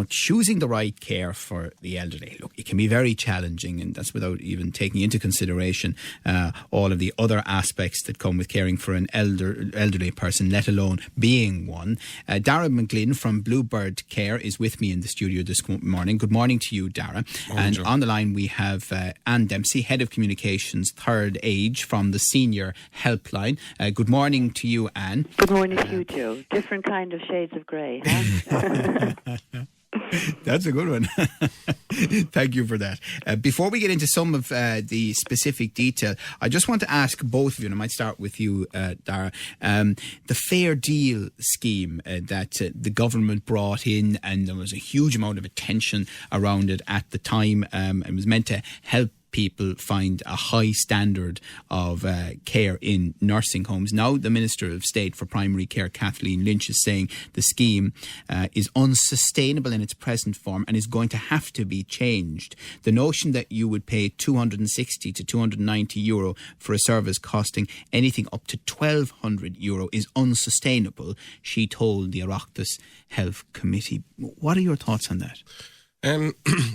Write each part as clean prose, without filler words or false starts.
choosing the right care for the elderly. Look, it can be very challenging, and that's without even taking into consideration all of the other aspects that come with caring for an elderly person, let alone being one. Daragh McGlynn from Bluebird Care is with me in the studio this morning. Good morning to you, Daragh. And on the line we have Anne Dempsey, Head of Communications, Third Age from the Senior Helpline. Good morning to you, Anne. Good morning to you, Joe. Different kind of shades of grey, huh? That's a good one. Thank you for that. Before we get into some of the specific detail, I just want to ask both of you, and I might start with you, Daragh, the Fair Deal scheme that the government brought in, and there was a huge amount of attention around it at the time. It was meant to help people find a high standard of care in nursing homes. Now the Minister of State for Primary Care, Kathleen Lynch, is saying the scheme is unsustainable in its present form and is going to have to be changed. The notion that you would pay €260 to €290 for a service costing anything up to €1,200 is unsustainable, she told the Oireachtas Health Committee. What are your thoughts on that?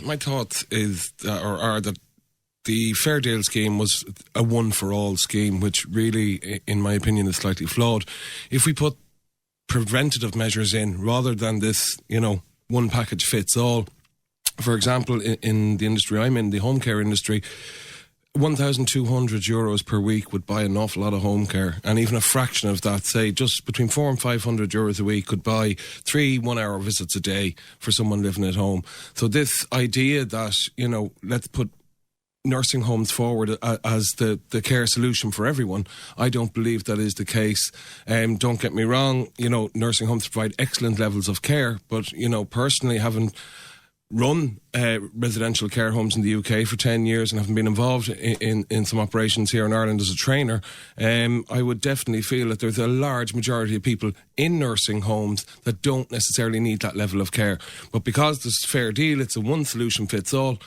My thoughts are that the Fair Deal scheme was a one-for-all scheme, which really, in my opinion, is slightly flawed. If we put preventative measures in, rather than this, one package fits all. For example, in the industry I'm in, the home care industry, €1,200 per week would buy an awful lot of home care, and even a fraction of that, say just between €400 and €500 a week, could buy 3 1-hour visits a day for someone living at home. So this idea that, let's put nursing homes forward as the care solution for everyone, I don't believe that is the case. Don't get me wrong, nursing homes provide excellent levels of care, but, personally, having run residential care homes in the UK for 10 years and having been involved in some operations here in Ireland as a trainer, I would definitely feel that there's a large majority of people in nursing homes that don't necessarily need that level of care. But because there's a Fair Deal, it's a one solution fits all.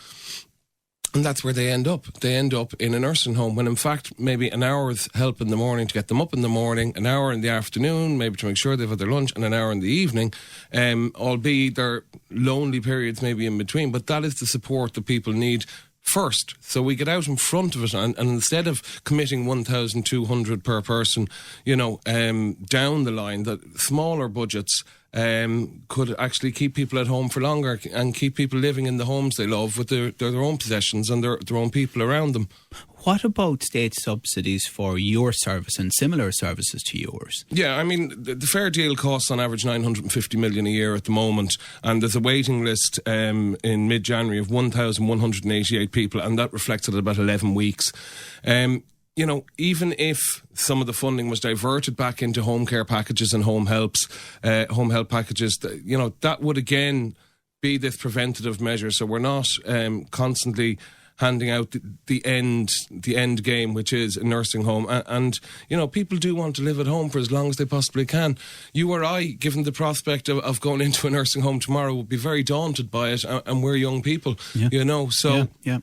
And that's where they end up. They end up in a nursing home when, in fact, maybe an hour's help in the morning to get them up in the morning, an hour in the afternoon, maybe to make sure they've had their lunch, and an hour in the evening, albeit there are lonely periods maybe in between. But that is the support that people need first. So we get out in front of it, and instead of committing 1,200 per person, down the line, that smaller budgets could actually keep people at home for longer and keep people living in the homes they love with their own possessions and their own people around them. What about state subsidies for your service and similar services to yours? Yeah, I mean, the Fair Deal costs on average $950 million a year at the moment, and there's a waiting list in mid-January of 1,188 people, and that reflects at about 11 weeks. Even if some of the funding was diverted back into home care packages and home help packages, that would again be this preventative measure. So we're not constantly handing out the end game, which is a nursing home. And people do want to live at home for as long as they possibly can. You or I, given the prospect of going into a nursing home tomorrow, would be very daunted by it. And we're young people, so... Yeah.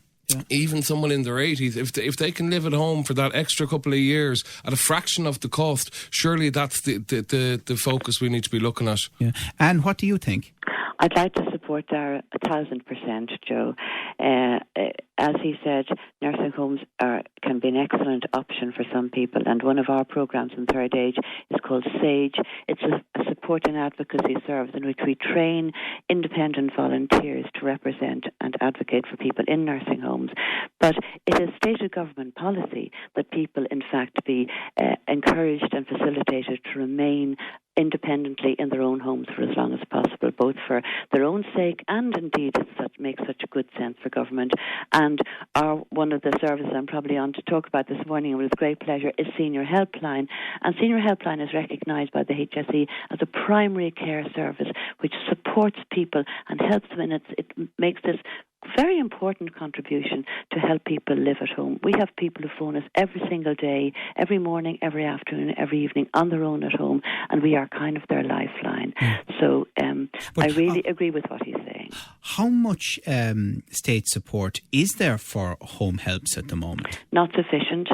Even someone in their 80s, if they can live at home for that extra couple of years at a fraction of the cost, surely that's the focus we need to be looking at. Yeah. And what do you think? I'd like to support Daragh 1,000%, Joe. As he said, nursing homes can be an excellent option for some people, and one of our programs in Third Age is called SAGE. It's a support and advocacy service in which we train independent volunteers to represent and advocate for people in nursing homes. But it is stated government policy that people, in fact, be encouraged and facilitated to remain independently in their own homes for as long as possible, both for their own sake and indeed it makes such a good sense for government. And one of the services I'm probably on to talk about this morning with great pleasure is Senior Helpline. And Senior Helpline is recognised by the HSE as a primary care service which supports people and helps them, and it makes this very important contribution to help people live at home. We have people who phone us every single day, every morning, every afternoon, every evening on their own at home, and we are kind of their lifeline. So I really agree with what he's saying. How much state support is there for home helps at the moment? Not sufficient.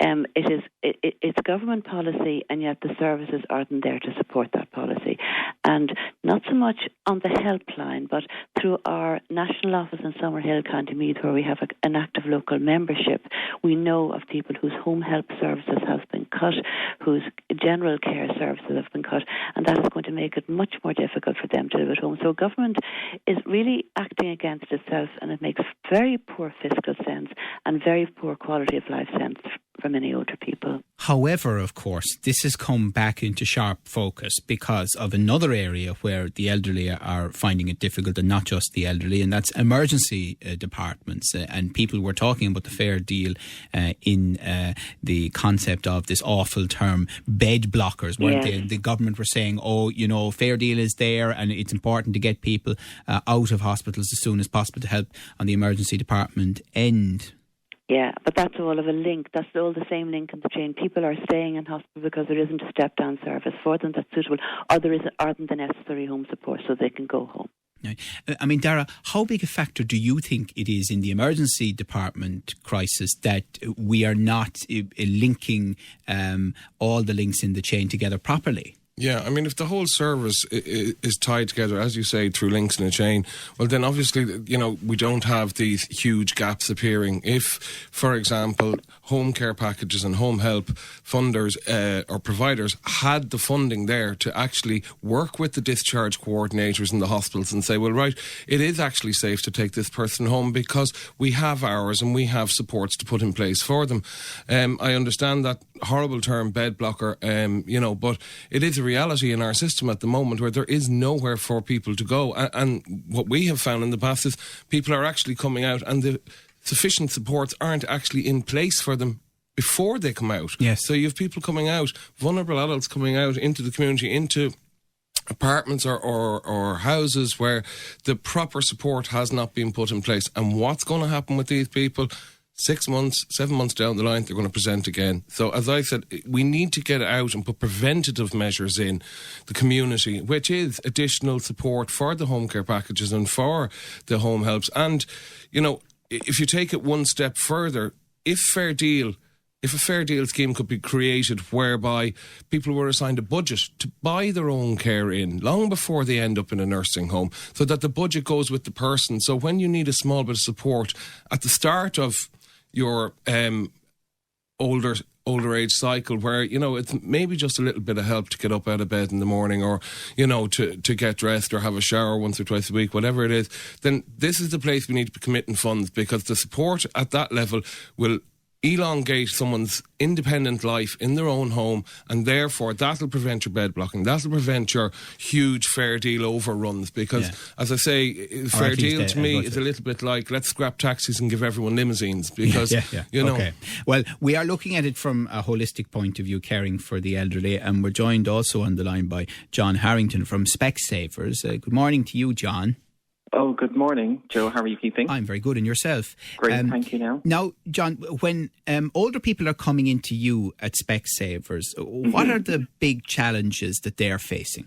It's government policy, and yet the services aren't there to support that policy. And not so much on the helpline, but through our national office in Summerhill, County Meath, where we have an active local membership, we know of people whose home help services have been cut, whose general care services have been cut, and that is going to make it much more difficult for them to live at home. So government is really acting against itself, and it makes very poor fiscal sense and very poor quality of life sense for many older people. However, of course, this has come back into sharp focus because of another area where the elderly are finding it difficult, and not just the elderly, and that's emergency departments. And people were talking about the fair deal in the concept of this awful term, bed blockers, weren't they? The government were saying, fair deal is there and it's important to get people out of hospitals as soon as possible to help on the emergency department end. Yeah, but that's all of a link. That's all the same link in the chain. People are staying in hospital because there isn't a step-down service for them that's suitable, or there aren't the necessary home support so they can go home. I mean, Daragh, how big a factor do you think it is in the emergency department crisis that we are not linking all the links in the chain together properly? Yeah, I mean, if the whole service is tied together, as you say, through links in a chain, well, then obviously, we don't have these huge gaps appearing. If, for example, home care packages and home help funders or providers had the funding there to actually work with the discharge coordinators in the hospitals and say, well, right, it is actually safe to take this person home because we have hours and we have supports to put in place for them. I understand that horrible term, bed blocker, but it is a reality in our system at the moment where there is nowhere for people to go. And what we have found in the past is people are actually coming out and the sufficient supports aren't actually in place for them before they come out. Yes. So you have people coming out, vulnerable adults coming out into the community, into apartments or houses where the proper support has not been put in place. And what's going to happen with these people? 6 months, 7 months down the line, they're going to present again. So, as I said, we need to get out and put preventative measures in the community, which is additional support for the home care packages and for the home helps. And, if you take it one step further, if a fair deal scheme could be created whereby people were assigned a budget to buy their own care in long before they end up in a nursing home, so that the budget goes with the person. So when you need a small bit of support at the start of your older age cycle, where it's maybe just a little bit of help to get up out of bed in the morning, or to get dressed or have a shower once or twice a week, whatever it is, then this is the place we need to be committing funds, because the support at that level will elongate someone's independent life in their own home, and therefore that'll prevent your bed blocking, that'll prevent your huge fair deal overruns, because as I say, fair deal to me is a little bit like, let's scrap taxis and give everyone limousines, because Okay. Well, we are looking at it from a holistic point of view, caring for the elderly, and we're joined also on the line by John Harrington from Specsavers. Good morning to you, John. Oh, good morning, Joe. How are you keeping? I'm very good. And yourself? Great, thank you. Now, John, when older people are coming into you at Specsavers, what are the big challenges that they're facing?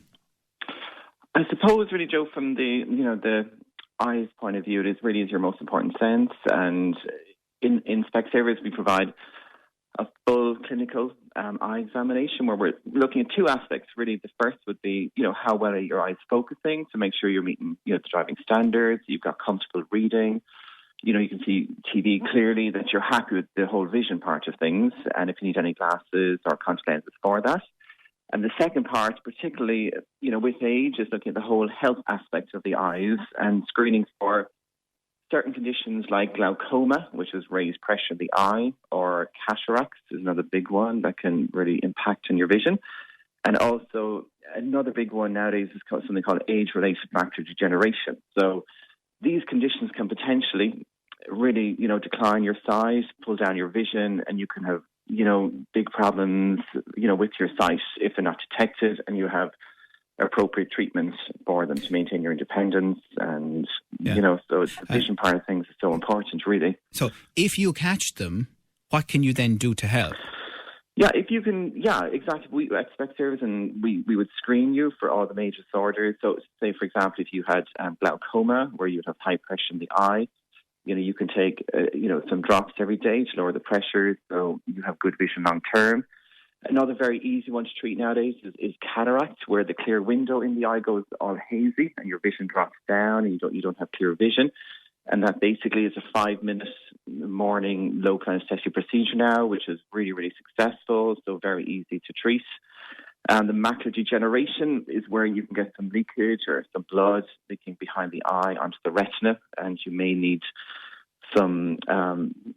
I suppose, really, Joe, from the eyes point of view, it really is your most important sense. And in Specsavers, we provide a full clinical eye examination where we're looking at two aspects. Really, the first would be, how well are your eyes focusing to make sure you're meeting, the driving standards, you've got comfortable reading, you can see TV clearly, that you're happy with the whole vision part of things, and if you need any glasses or contact lenses for that. And the second part, particularly, with age, is looking at the whole health aspect of the eyes and screening for certain conditions like glaucoma, which is raised pressure in the eye, or cataracts is another big one that can really impact on your vision. And also another big one nowadays is something called age-related macular degeneration. So these conditions can potentially really, decline your sight, pull down your vision, and you can have, big problems, with your sight if they're not detected, and you have appropriate treatments for them to maintain your independence. And, so it's the vision part of things is so important, really. So if you catch them, what can you then do to help? Yeah, if you can, exactly. We expect service, and we would screen you for all the major disorders. So say, for example, if you had glaucoma, where you'd have high pressure in the eye, You can take, some drops every day to lower the pressure so you have good vision long term. Another very easy one to treat nowadays is cataract, where the clear window in the eye goes all hazy and your vision drops down and you don't have clear vision. And that basically is a 5-minute morning local anesthesia procedure now, which is really, really successful, so very easy to treat. And the macular degeneration is where you can get some leakage or some blood leaking behind the eye onto the retina, and you may need some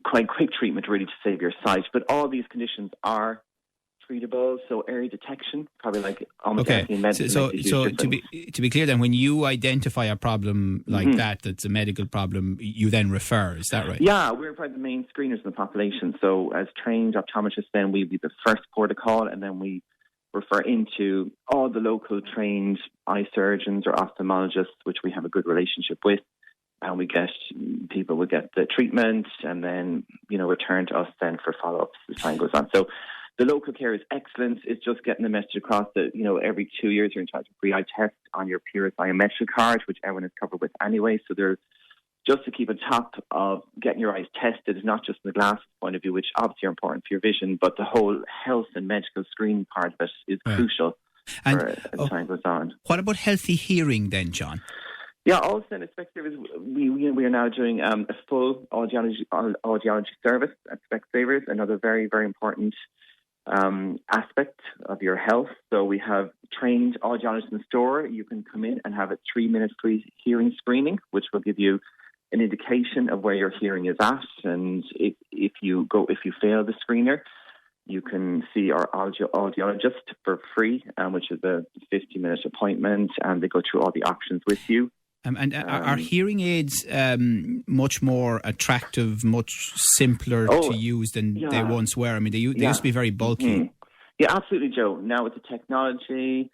quite quick treatment really to save your sight. But all these conditions are treatable, so early detection, probably like almost anything in medicine. So to be clear then, when you identify a problem like that's a medical problem, you then refer, is that right? Yeah, we're probably the main screeners in the population. So as trained optometrists, then we'd be the first port of call, and then we refer into all the local trained eye surgeons or ophthalmologists, which we have a good relationship with. And people will get the treatment and then, return to us then for follow-ups as time goes on. So the local care is excellent. It's just getting the message across that, every 2 years you're entitled to a free eye test on your Peerless biometric card, which everyone is covered with anyway. So there's just to keep on top of getting your eyes tested, not just from the glasses point of view, which obviously are important for your vision, but the whole health and medical screening part of it is crucial as time goes on. What about healthy hearing then, John? Yeah, also in Specsavers, we are now doing a full audiology service at Specsavers, another very, very important aspect of your health. So we have trained audiologists in the store. You can come in and have a 3-minute free hearing screening, which will give you an indication of where your hearing is at. And if you fail the screener, you can see our audiologist for free, which is a 50-minute appointment, and they go through all the options with you. Are hearing aids much more attractive, much simpler to use than they once were? I mean, they used to be very bulky. Yeah, absolutely, Joe. Now with the technology,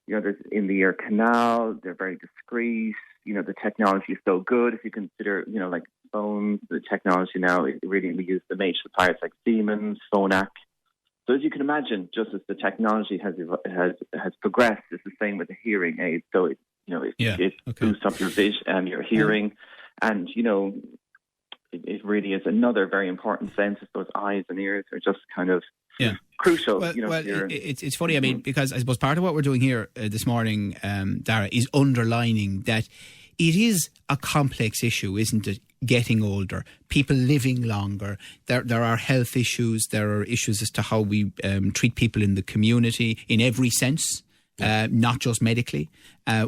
there's in-the-ear canal, they're very discreet. The technology is so good. If you consider, like phones, the technology now, we use the major suppliers like Siemens, Phonak. So as you can imagine, just as the technology has progressed, it's the same with the hearing aid. So it boosts up your vision, your hearing, and it really is another very important sense. Those eyes and ears are just kind of crucial. Well, it's funny. I mean, because I suppose part of what we're doing here this morning, Daragh, is underlining that it is a complex issue, isn't it? Getting older, people living longer. There are health issues. There are issues as to how we treat people in the community in every sense, not just medically.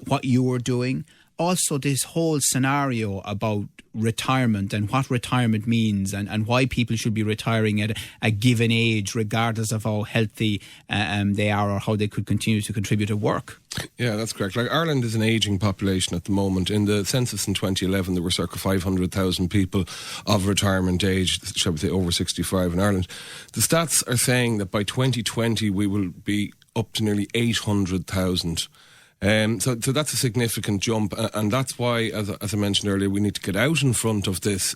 What you are doing. Also, this whole scenario about retirement and what retirement means and why people should be retiring at a given age, regardless of how healthy they are or how they could continue to contribute at work. Yeah, that's correct. Like, Ireland is an ageing population at the moment. In the census in 2011, there were circa 500,000 people of retirement age, shall we say, over 65 in Ireland. The stats are saying that by 2020, we will be up to nearly 800,000. So that's a significant jump, and that's why, as I mentioned earlier, we need to get out in front of this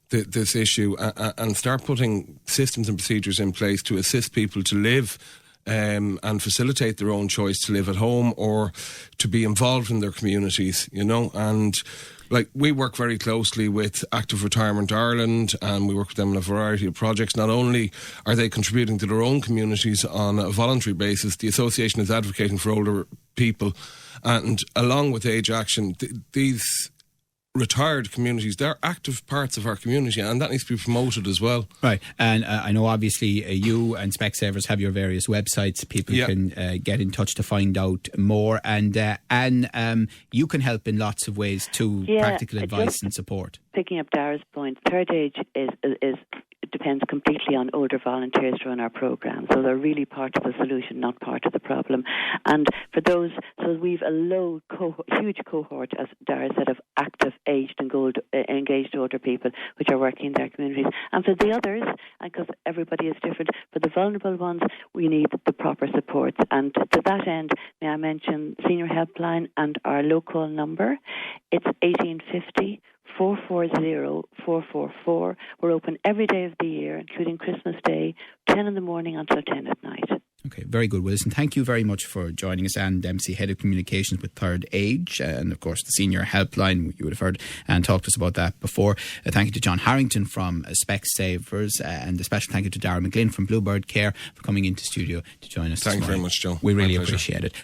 this issue and start putting systems and procedures in place to assist people to live and facilitate their own choice to live at home or to be involved in their communities, and like, we work very closely with Active Retirement Ireland, and we work with them on a variety of projects. Not only are they contributing to their own communities on a voluntary basis, the association is advocating for older people, and along with Age Action, these retired communities, they're active parts of our community, and that needs to be promoted as well. Right, and I know obviously you and Specsavers have your various websites. People can get in touch to find out more, and you can help in lots of ways too, practical advice and support. Picking up Dara's point, third age is depends completely on older volunteers to run our programme. So they're really part of the solution, not part of the problem. And for those, so we've a huge cohort, as Daragh said, of active, aged and engaged older people which are working in their communities. And for the others, because everybody is different, for the vulnerable ones, we need the proper support. And to that end, may I mention Senior Helpline and our local number. It's 1850 440 444. We're open every day of the year, including Christmas Day, 10 in the morning until 10 at night. Okay, very good, Wilson. Thank you very much for joining us. Anne Dempsey, Head of Communications with Third Age, and of course the Senior Helpline, you would have heard and talked to us about that before. Thank you to John Harrington from Specsavers, and a special thank you to Daragh McGlynn from Bluebird Care for coming into studio to join us. Thank you very much, Joe. We really appreciate it.